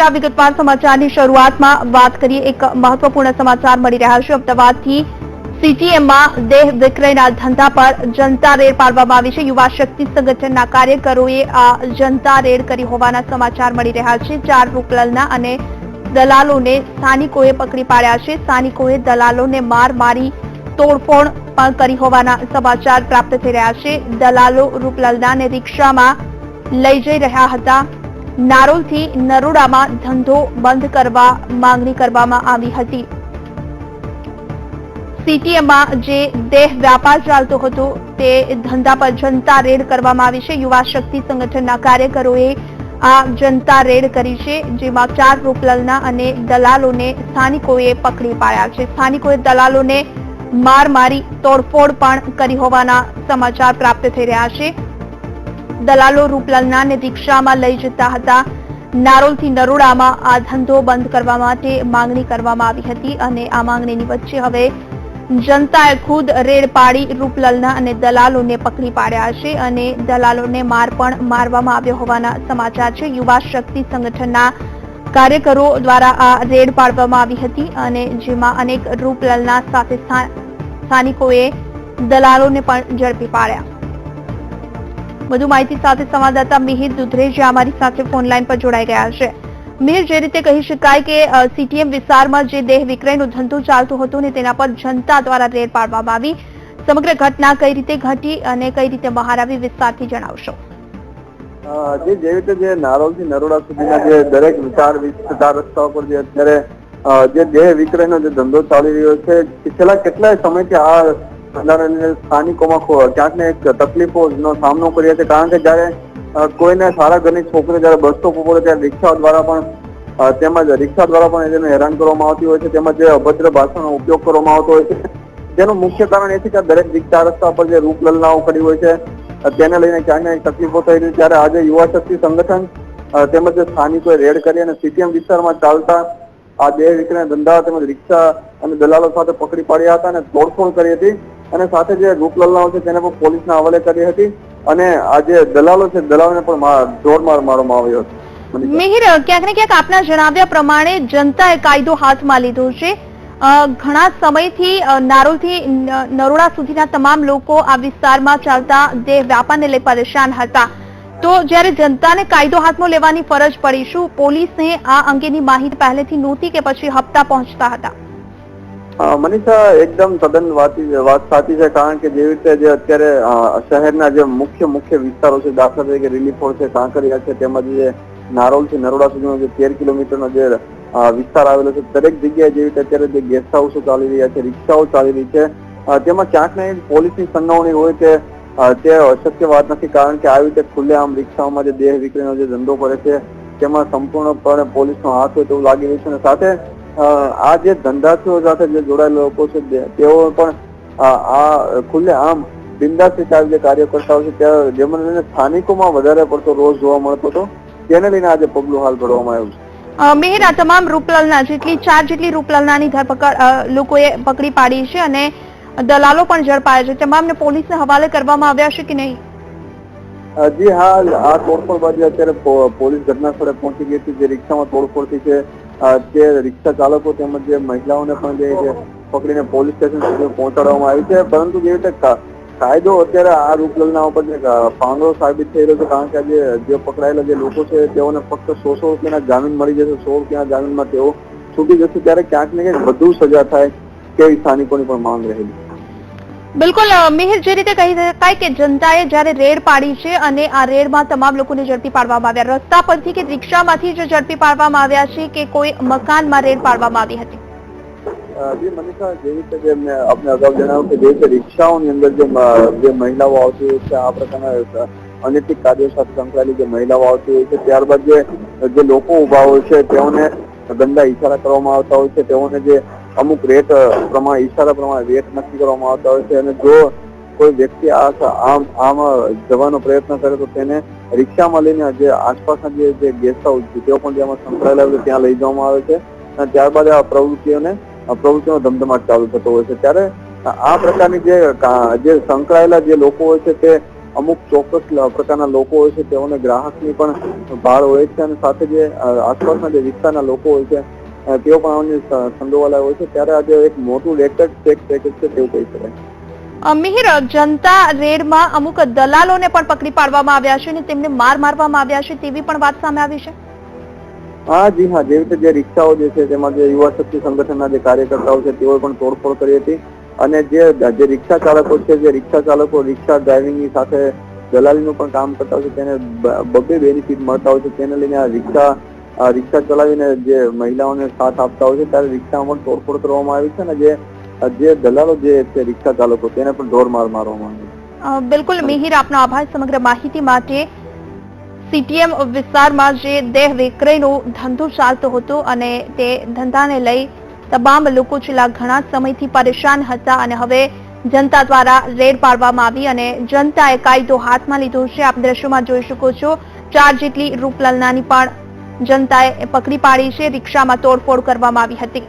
મનીષા, વિગતવાર સમાચારની શરૂઆતમાં વાત કરીએ. એક મહત્વપૂર્ણ સમાચાર મળી રહ્યા છે. અમદાવાદથી સીટીએમમાં દેહ વિક્રયના ધંધા પર જનતા રેડ પાડવામાં આવી છે. યુવા શક્તિ સંગઠનના કાર્યકરોએ આ જનતા રેડ કરી હોવાના સમાચાર મળી રહ્યા છે. 4 રૂપલના અને દલાલોને સ્થાનિકોએ પકડી પાડ્યા છે. સ્થાનિકોએ દલાલોને માર મારી તોડફોડ પણ કરી હોવાના સમાચાર પ્રાપ્ત થઈ રહ્યા છે. દલાલો રૂપલનાને રિક્ષામાં લઈ જઈ રહ્યા હતા. નારોલથી નરોડામાં ધંધો બંધ કરવા માંગણી કરવામાં આવી હતી. સીટીએમમાં જે દેહ વ્યાપાર ચાલતો હતો તે ધંધા પર જનતા રેડ કરવામાં આવી છે. યુવા શક્તિ સંગઠનના કાર્યકરોએ આ જનતા રેડ કરી છે, જેમાં 4 રૂપલના અને દલાલોને સ્થાનિકોએ પકડી પાડ્યા છે. સ્થાનિકોએ દલાલોને માર મારી તોડફોડ પણ કરી હોવાના સમાચાર પ્રાપ્ત થઈ રહ્યા છે. દલાલો રૂપલનાને રિક્ષામાં લઈ જતા હતા. નારોલથી નરોડામાં આ ધંધો બંધ કરવા માટે માંગણી કરવામાં આવી હતી અને આ માંગણીની વચ્ચે હવે જનતાએ ખુદ રેડ પાડી રૂપલના અને દલાલોને પકડી પાડ્યા છે અને દલાલોને માર પણ મારવામાં આવ્યો હોવાના સમાચાર છે. યુવા શક્તિ સંગઠનના કાર્યકરો દ્વારા આ રેડ પાડવામાં આવી હતી અને જેમાં અનેક રૂપલના સાથે સ્થાનિકોએ દલાલોને પણ ઝડપી પાડ્યા. વધુ માહિતી સાથે સંવાદદાતા મિહિર દુધરેજા અમારી સાથે ફોન લાઈન પર જોડાઈ ગયા છે. મિહિર, જે રીતે કહી શકાય કે સીટીએમ વિસ્તારમાં જે દેહ વિક્રયનો ધંધો ચાલતો હતો ને તેના પર જનતા દ્વારા રેડ પાડવામાં આવી, સમગ્ર ઘટના કઈ રીતે ઘટી અને કઈ રીતે બહાર આવી, વિસ્તારથી જણાવશો. જે રીતે જે નારોલથી નરોડા સુધીના જે દરેક વિસ્તાર રસ્તાઓ પર જે અત્યારે જે દેહ વિક્રયનો જે ધંધો ચાલી રહ્યો છે, છેલ્લા કેટલાય સમયથી આ સ્થાનિકોમાં ક્યાંક ને એક તકલીફોનો સામનો કર્યો છે. કારણ કે જયારે કોઈને સારા ઘરની છોકરી જયારે બસ સ્ટોપ ઉપર ત્યારે રિક્ષા દ્વારા પણ એને હેરાન કરવામાં આવતી હોય છે. તેમજ જે અભદ્ર ભાષાનો ઉપયોગ કરવામાં આવતો હોય છે. જેનું મુખ્ય કારણ એ છે કે દરેક વિસ્તાર રસ્તા પર જે રૂપલનાઓ કરી હોય છે તેને લઈને ક્યાંક ને તકલીફો થઈ રહી છે. ત્યારે આજે યુવા શક્તિ સંગઠન તેમજ સ્થાનિકોએ રેડ કરી અને સીટીએમ વિસ્તારમાં ચાલતા આ દેહ વિક્રયના ધંધા તેમજ રિક્ષા અને દલાલો સાથે પકડી પાડ્યા હતા અને તોડફોડ કરી હતી અને સાથે જે રૂપલનાઓ છે તેને પણ પોલીસના હવાલે કરી હતી અને આ જે દલાલો છે દલાલોને પણ જોરમાર મારવામાં આવ્યો હતો. મિહિર, ક્યાંક ને ક્યાંક આપના જણાવ્યા પ્રમાણે જનતાએ કાયદો હાથમાં લીધો છે. ઘણા સમયથી નારોલથી નરોડા સુધીના તમામ લોકો આ વિસ્તારમાં ચાલતા દેહ વ્યાપારને લઈ પરેશાન હતા. તો જ્યારે જનતાને કાયદો હાથમાં લેવાની ફરજ પડી, શું પોલીસને આ અંગેની માહિતી પહેલેથી નહોતી કે પછી હપ્તા પહોંચતા હતા? મનીષા, એકદમ તદ્દન વાત સાચી છે. કારણ કે જેવી રીતે જે અત્યારે શહેરના જે મુખ્ય વિસ્તારો છે, દાખલા તરીકે રિલીફોડ છે, કાંકરિયા છે, તેમજ જે નારોલથી નરોડા સુધીનો જે 13 કિલોમીટરનો જે વિસ્તાર આવેલો છે, દરેક જગ્યાએ જેવી રીતે અત્યારે જે ગેસ્ટ હાઉસો ચાલી રહ્યા છે, રિક્ષાઓ ચાલી રહી છે, તેમાં ક્યાંક ને પોલીસની સંડોવણી હોય તે અશક્ય વાત નથી. કારણ કે આવી રીતે ખુલ્લેઆમ રિક્ષાઓમાં જે દેહ વિક્રયનો જે ધંધો કરે છે તેમાં સંપૂર્ણપણે પોલીસનો હાથ હોય તેવું લાગી રહ્યું છે. અને સાથે આ જે ધંધાર્થીઓ સાથે જે જોડાયેલા લોકો છે તેઓ પણ આ ખુલ્લેઆમ બિંદાસ રીતે જે કાર્ય કરતા હોય છે, જેમને લઈને સ્થાનિકોમાં વધારે પડતો રોષ જોવા મળતો હતો. તેને લઈને આજે પગલું હાલ ધરવામાં આવ્યું છે. મિહિર, આ તમામ રૂપલના 4 જેટલી રૂપલનાની ધરપકડ લોકોએ પકડી પાડી છે અને દલાલો પણ ઝડપાયા છે. તમામને પોલીસને હવાલે કરવામાં આવ્યા છે કે નહીં? જી હા, આ તોડફોડ બાદ અત્યારે પોલીસ ઘટના સ્થળે પહોંચી ગઈ હતી. જે રિક્ષામાં તોડફોડ થઈ છે તે રિક્ષા ચાલકો તેમજ જે મહિલાઓને પણ જે પકડીને પોલીસ સ્ટેશન સુધી પહોંચાડવામાં આવી છે. પરંતુ જે રીતે કાયદો અત્યારે આ રૂપલના ઉપર જે પાંગળો સાબિત થઈ રહ્યો છે. કારણ કે જે પકડાયેલા જે લોકો છે તેઓને ફક્ત 100 રૂપિયાના જામીન મળી જશે. 100 રૂપિયાના જામીનમાં તેઓ છૂટી જશે. ત્યારે ક્યાંક ને ક્યાંક વધુ સજા થાય તેવી સ્થાનિકોની પણ માંગ રહેલી. બિલકુલ મિહિર, જે રીતે કહી શકાય કે જનતાએ જ્યારે રેડ પાડી છે અને આ રેડમાં તમામ લોકોને ઝડપી પાડવામાં આવ્યા, રસ્તા પરથી કે રિક્ષામાંથી જ ઝડપી પાડવામાં આવ્યા છે કે કોઈ મકાનમાં રેડ પાડવામાં આવી હતી? જી મનીષા, જે રીતે જે મેં આપને અગાઉ જણાવ્યું કે જે રીતે રિક્ષાઓની અંદર જે મહિલાઓ આવતી હોય છે, આ પ્રકારના અનૈતિક કાર્યો સાથે સંકળાયેલી જે મહિલાઓ આવતી હોય છે, ત્યારબાદ જે લોકો ઉભા હોય છે તેઓને ગંદા ઈશારા કરવામાં આવતા હોય છે. તેઓને જે અમુક ઈશારા પ્રમાણે રેટ નક્કી કરવામાં આવતા હોય છે અને જો કોઈ વ્યક્તિ આમ જવાનો પ્રયત્ન કરે તો તેને રિક્ષામાં લઈને જે આસપાસના જે ગેસ્ટ હાઉસ છે તેઓ પણ જેમાં સંકળાયેલા હોય ત્યાં લઈ જવામાં આવે છે અને ત્યારબાદ આ પ્રવૃત્તિનો ધમધમાટ ચાલુ થતો હોય છે. ત્યારે આ પ્રકારની જે સંકળાયેલા જે લોકો હોય છે તે અમુક ચોક્કસ પ્રકારના લોકો હોય છે તેઓને ગ્રાહકની પણ ભાળ હોય છે અને સાથે જે આસપાસના જે વિસ્તારના લોકો હોય છે તેઓ પણ આની સંડોવાયેલા હોય છે, ત્યારે આજે એક મોટું રેકેટ પેકેજ છે તેવું કહી શકાય. મિહિર, જનતા રેડમાં અમુક દલાલોને પણ પકડી પાડવામાં આવ્યા છે અને તેમને મારવામાં આવ્યા છે તેવી પણ વાત સામે આવી છે. હા, જી હા, જેવી રીતે જે રિક્ષાઓ જે છે તેમાં જે યુવા શક્તિ સંગઠનના જે કાર્યકર્તાઓ છે તેઓએ પણ તોડફોડ કરી હતી અને જે રિક્ષા ચાલકો છે, જે રિક્ષા ચાલકો રિક્ષા ડ્રાઇવિંગની સાથે દલાલીનું પણ કામ કરતા હોય છે તેને બબ્બે બેનિફિટ મળતા હોય છે, તેને લઈને આ રિક્ષા ચલાવીને જે મહિલાઓને સાથ આપતા હોય છે ત્યારે રિક્ષામાં પણ તોડફોડ કરવામાં આવી છે અને જે દલાલો જે છે રિક્ષા ચાલકો તેને પણ ઢોરમાર મારવામાં આવી. બિલકુલ મિહિર, આપનો આભાર સમગ્ર માહિતી માટે. સીટીએમ વિસ્તારમાં જે દેહ વિક્રયનો ધંધો ચાલતો હતો અને તે ધંધાને લઈ તમામ લોકો છેલ્લા ઘણા સમયથી પરેશાન હતા અને હવે જનતા દ્વારા રેડ પાડવામાં આવી અને જનતાએ કાયદો હાથમાં લીધો છે. આપ દ્રશ્યોમાં જોઈ શકો છો 4 જેટલી રૂપલનાની પણ જનતાએ પકડી પાડી છે. રિક્ષામાં તોડફોડ કરવામાં આવી હતી.